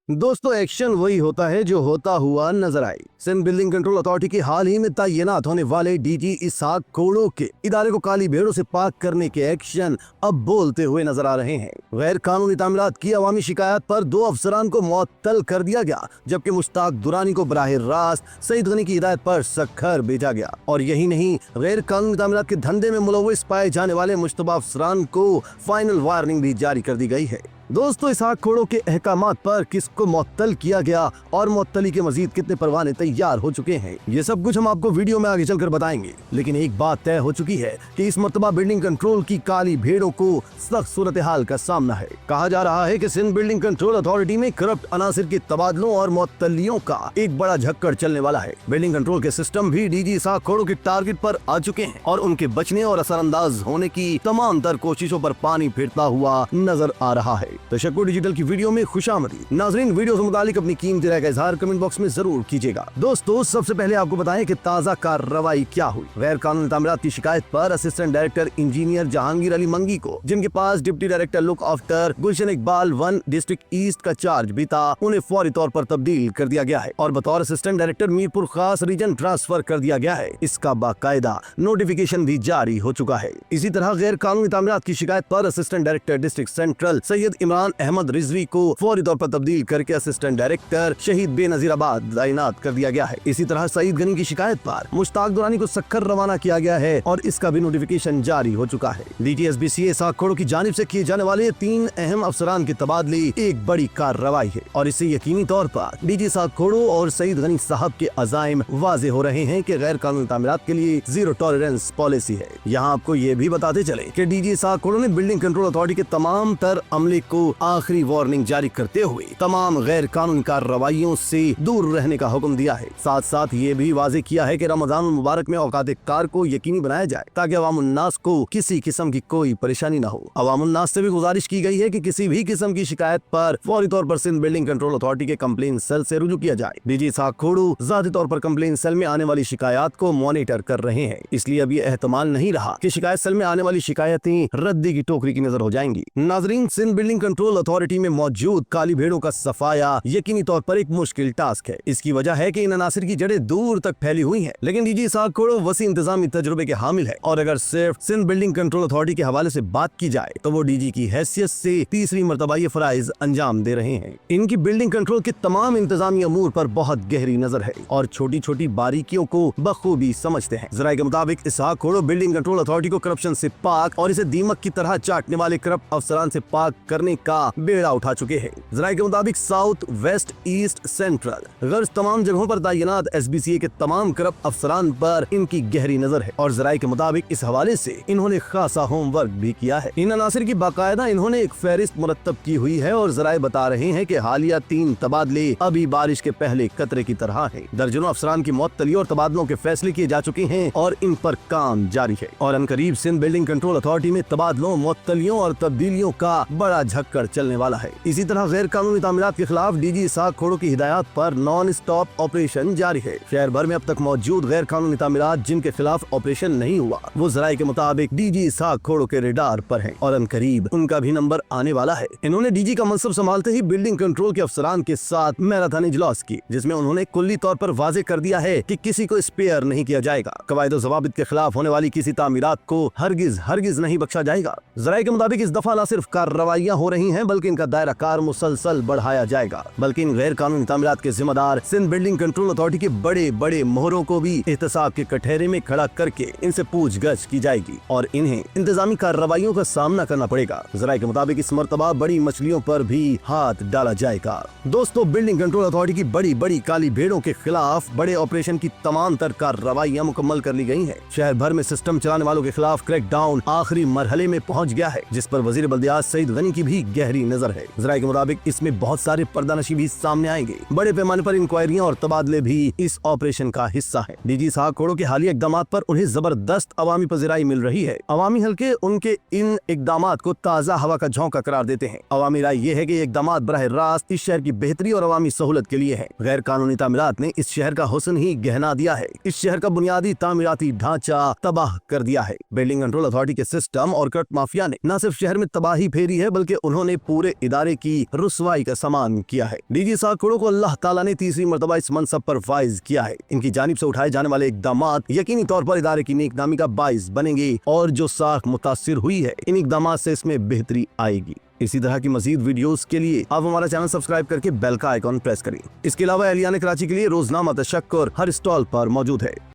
दोस्तों, एक्शन वही होता है जो होता हुआ नजर आए। सिंध बिल्डिंग कंट्रोल अथॉरिटी के हाल ही में तैनात होने वाले डीजी इसहाक कोड़ो के इदारे को काली भेड़ों से पाक करने के एक्शन अब बोलते हुए नजर आ रहे हैं। गैर कानूनी तामीरात की अवामी शिकायत पर 2 अफसरान को मुअत्तल कर दिया गया, जबकि मुश्ताक दुरानी को बराह रास्त सईद गनी की हिदायत पर सक्खर भेजा गया। और यही नहीं, गैर कानूनी तामीरात के धंधे में मुलव्वस पाए जाने वाले मुश्तबा अफसरान को फाइनल वार्निंग भी जारी कर दी गई है। दोस्तों, इसहाक कोड़ो के अहकामात पर किसको मुअत्तल किया गया और मुअत्तली के मजीद कितने परवाने तैयार हो चुके हैं, ये सब कुछ हम आपको वीडियो में आगे चलकर बताएंगे। लेकिन एक बात तय हो चुकी है कि इस मर्तबा बिल्डिंग कंट्रोल की काली भेड़ों को सख्त सूरत हाल का सामना है। कहा जा रहा है कि सिंध बिल्डिंग कंट्रोल अथॉरिटी में करप्ट अनासिर के तबादलों और मुअत्तलियों का एक बड़ा झक्कड़ चलने वाला है। बिल्डिंग कंट्रोल के सिस्टम भी डीजी इसहाक कोड़ो के टारगेट पर आ चुके हैं और उनके बचने और असरअंदाज होने की तमाम तर कोशिशों पर पानी फिरता हुआ नजर आ रहा है। तशक्कुर डिजिटल की वीडियो में खुशामदीद। नाजरीन, वीडियो से मुतालिक अपनी कीमती राय का इजहार कमेंट बॉक्स में जरूर कीजिएगा। दोस्तों, सबसे पहले आपको बताएं कि ताजा कार्रवाई क्या हुई। गैर कानूनी तामीरात की शिकायत पर assistant director engineer Jahangir Ali मंगी को, जिनके पास डिप्टी डायरेक्टर लुक आफ्टर गुलशन इकबाल 1 डिस्ट्रिक्ट ईस्ट का चार्ज भी था, उन्हें फौरी तौर पर तब्दील कर दिया गया है और बतौर असिस्टेंट डायरेक्टर मीरपुर खास रीजन ट्रांसफर कर दिया गया है। इसका बाकायदा नोटिफिकेशन भी जारी हो चुका है। इसी तरह गैर कानूनी तामीरात की शिकायत पर assistant director district central Syed Imran Ahmed Rizvi को फौरी तौर पर तब्दील करके असिस्टेंट डायरेक्टर शहीद बेनजीराबाद तैनात कर दिया गया है। इसी तरह सईद गनी की शिकायत पर मुश्ताक दुरानी को सक्खर रवाना किया गया है और इसका भी नोटिफिकेशन जारी हो चुका है। डीटीएसबीसीए इसहाक कोड़ो की जानिब से किए जाने वाले 3 अहम अफसरान के तबादले एक बड़ी कार्रवाई है और इससे यकीनी तौर पर डीजी इसहाक कोड़ो और सईद गनी साहब के अज़ाइम वाज़े हो रहे हैं कि गैर कानूनी तामीरात के लिए जीरो टॉलरेंस पॉलिसी है। यहाँ आपको ये भी बताते चले कि डीजी इसहाक कोड़ो ने बिल्डिंग कंट्रोल अथॉरिटी के तमाम तर अमले को आखिरी वार्निंग जारी करते हुए तमाम गैर कानूनी कार्रवाइयों से दूर रहने का हुक्म दिया है। साथ साथ ये भी वाजे किया है कि रमजान मुबारक में औकात कार को यकीनी बनाया जाए ताकि अवामुन्नास को किसी किस्म की कोई परेशानी न हो। अवामुन्नास से भी गुजारिश की गई है कि किसी भी किस्म की शिकायत पर फौरी तौर पर सिंध बिल्डिंग कंट्रोल अथॉरिटी के कंप्लेन सेल से रुजू किया जाए। डीजी इसहाक कोड़ो ज़ाती तौर पर कंप्लेन सेल में आने वाली शिकायत को मॉनिटर कर रहे हैं, इसलिए अब ये एहतमाल नहीं रहा कि शिकायत सेल में आने वाली शिकायतें रद्दी की टोकरी की नजर हो जाएंगी। नाजरीन, सिंध बिल्डिंग कंट्रोल अथॉरिटी में मौजूद काली भेड़ों का सफाया यकीनी तौर पर एक मुश्किल टास्क है। इसकी वजह है कि इन अनासिर की जड़ें दूर तक फैली हुई हैं, लेकिन डीजी इसहाक कोड़ो वसी इंतजामी तजुर्बे के हामिल है और अगर सिर्फ सिंध बिल्डिंग कंट्रोल अथॉरिटी के हवाले से बात की जाए तो वो डीजी की हैसियत से तीसरी मर्तबा ये फराइज अंजाम दे रहे हैं। इनकी बिल्डिंग कंट्रोल के तमाम इंतजामी अमूर पर बहुत गहरी नजर है और छोटी छोटी बारीकियों को बखूबी समझते हैं। जराये के मुताबिक इसहाक कोड़ो बिल्डिंग कंट्रोल अथॉरिटी को करप्शन से पाक और इसे दीमक की तरह चाटने वाले करप्ट अफसरान से पाक करने का बेड़ा उठा चुके हैं। जराये के मुताबिक साउथ, वेस्ट, ईस्ट, सेंट्रल गर्ज तमाम जगहों पर तैनात एसबीसीए के तमाम करप्ट अफसरान पर इनकी गहरी नजर है और जराये के मुताबिक इस हवाले से इन्होंने खासा होमवर्क भी किया है। इन अनासिर की बाकायदा इन्होंने एक फहरिस्त मुरत्तब की हुई है और जराये बता रहे हैं कि हालिया 3 तबादले अभी बारिश के पहले कतरे की तरह है। दर्जनों अफसरान की मुअत्तली और तबादलों के फैसले किए जा चुके हैं और इन पर काम जारी है और अनकरीब सिंध बिल्डिंग कंट्रोल अथॉरिटी में तबादलों, मुअत्तलियों और तब्दीलियों का बड़ा झक्कड़ चलने वाला है। इसी तरह गैर कानूनी तामीरात के खिलाफ डीजी इसहाक कोड़ो की हिदायत पर नॉन स्टॉप ऑपरेशन जारी है। शहर भर में अब तक मौजूद गैर कानूनी तामीरात जिनके खिलाफ ऑपरेशन नहीं हुआ, वो जराये के मुताबिक डीजी इसहाक कोड़ो के रेडार पर हैं और अनकरीब उनका भी नंबर आने वाला है। इन्होंने डीजी का मनसब संभालते ही बिल्डिंग कंट्रोल के अफसरान के साथ मैराथन इजलास की, जिसमें उन्होंने कुल्ली तौर पर वाजे कर दिया है कि किसी को स्पेयर नहीं किया जाएगा। कवायद ज़वाबित के खिलाफ होने वाली किसी तामीरात को हरगिज नहीं बख्शा जाएगा। जराये के मुताबिक इस दफा न सिर्फ कार्रवाइयाँ हो रही हैं बल्कि इनका दायरा कार मुसलसल बढ़ाया जाएगा, बल्कि इन गैर कानूनी तामीरात के जिम्मेदार सिंध बिल्डिंग कंट्रोल अथॉरिटी के बड़े बड़े मोहरों को भी एहतसाब के कटहरे में खड़ा करके इनसे पूछगछ की जाएगी और इन्हें इंतजामी कार्रवाइयों का सामना करना पड़ेगा। जराये के मुताबिक इस मर्तबा बड़ी मछलियों पर भी हाथ डाला जाएगा। दोस्तों, बिल्डिंग कंट्रोल अथॉरिटी की बड़ी बड़ी काली भेड़ों के खिलाफ बड़े ऑपरेशन की तमाम तर कार्रवाइयाँ मुकम्मल कर ली गयी है। शहर भर में सिस्टम चलाने वालों के खिलाफ क्रैकडाउन आखिरी मरहले में पहुँच गया है, जिस पर वजीर बल्दियात सईद गनी की भी गहरी नजर है। जराये के मुताबिक इसमें बहुत सारे पर्दानशी भी सामने आएंगे। बड़े पैमाने पर इंक्वायरियां और तबादले भी इस ऑपरेशन का हिस्सा है। डीजी इसहाक कोड़ो के हालिया इकदामात पर उन्हें जबरदस्त अवामी पज़िराई मिल रही है। अवामी हल्के उनके इन इकदामात को ताज़ा हवा का झोंका करार देते हैं। अवामी राय ये है कि ये इकदामात बराह रास्त इस शहर की बेहतरी और अवामी सहूलत के लिए है। गैर कानूनी तामीरात ने इस शहर का हुस्न ही गहना दिया है। इस शहर का बुनियादी तामीराती ढांचा तबाह कर दिया है। बिल्डिंग कंट्रोल अथॉरिटी के सिस्टम और करप्ट माफिया ने न सिर्फ शहर में तबाही फेरी है बल्कि उन्होंने पूरे इदारे की रुसवाई का सामान किया है। डीजी इसहाक कोड़ो को अल्लाह ताला ने तीसरी मर्तबा इस मनसब पर फाइज किया है। इनकी जानिब से उठाए जाने वाले इकदाम यकीनी तौर पर इदारे की नेकनामी का बाइस बनेंगे और जो साख मुतासिर हुई है इन इकदाम से इसमें बेहतरी आएगी। इसी तरह की मजीद वीडियोस के लिए आप हमारा चैनल सब्सक्राइब करके बेल का आइकॉन प्रेस करें। इसके अलावा एहलियान कराची के लिए रोजनामा तशक्कुर हर स्टॉल पर मौजूद है।